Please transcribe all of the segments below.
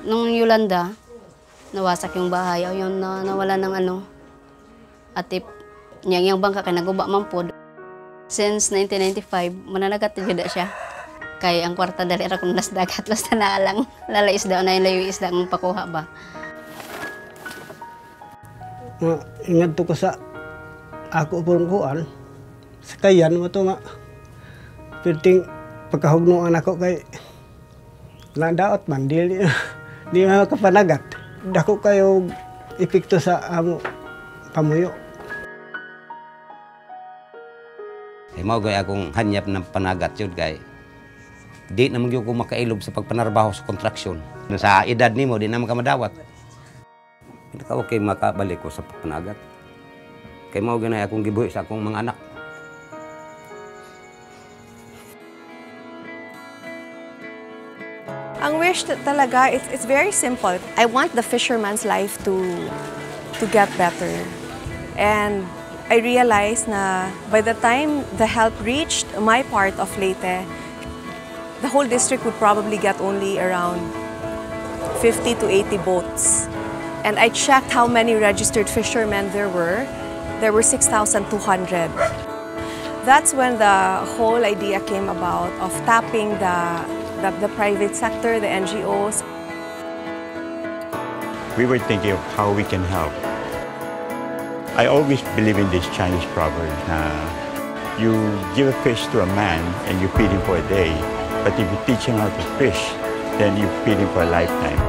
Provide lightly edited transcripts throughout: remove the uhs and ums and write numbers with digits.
Nung Yolanda, nawasak yung bahay. O yun, nawala ng atip. Yang bangka kay naguba man po. Since 1995, mananagat jud siya. Kay ang kwarta dali ra kun nas dagat basta na lang. Lalais daw na yung layo isda ang pakuha ba. Ingat to ko sa ako pong kuan. Sa kayan mo to nga. Piting pagkahugnoan ako kay nadaot man di makapanagat. Dako kayo epekto sa amo pamuyo. Mao gay akong hanyap ng panagat yun kay di naman gyud ko makailob sa pagpanarbaho sa kontraksyon. Sa edad nimo di naman ka madawat. Pinaka okay makabalik ko sa pagpanagat. Kay mao ganay akong gibuhi sa akong mga anak. Ang wish talaga, it's very simple. I want the fisherman's life to get better. And I realized na by the time the help reached my part of Leyte, the whole district would probably get only around 50 to 80 boats. And I checked how many registered fishermen there were. There were 6,200. That's when the whole idea came about of tapping the private sector, the NGOs. We were thinking of how we can help. I always believe in this Chinese proverb na you give a fish to a man and you feed him for a day, but if you teach him how to fish, then you feed him for a lifetime.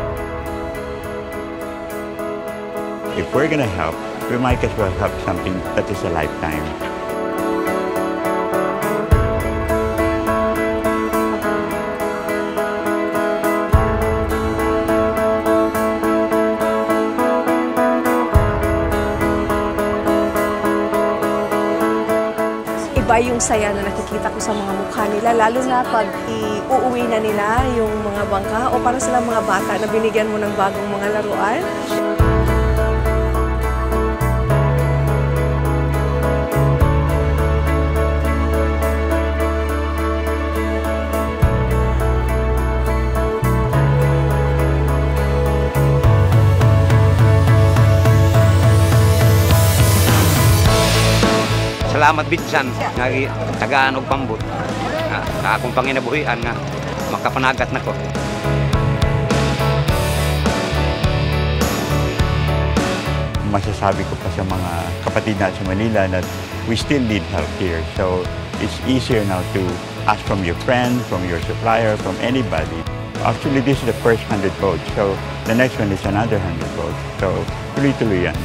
If we're gonna help, we might as well help something that is a lifetime. Iba yung saya na nakikita ko sa mga mukha nila, lalo na pag iuuwi na nila yung mga bangka o para sila mga bata na binigyan mo ng bagong mga laruan. Salamat bitsan nga tagaan og pambot. Sa akong panginabuhian nga makapanagat nako. Masasabi ko pa sa mga kapatid natin sa Manila that we still need help here. So it's easier now to ask from your friend, from your supplier, from anybody. Actually, this is the first 100 boats. So the next one is another 100 boats. So tuloy-tuloy yan.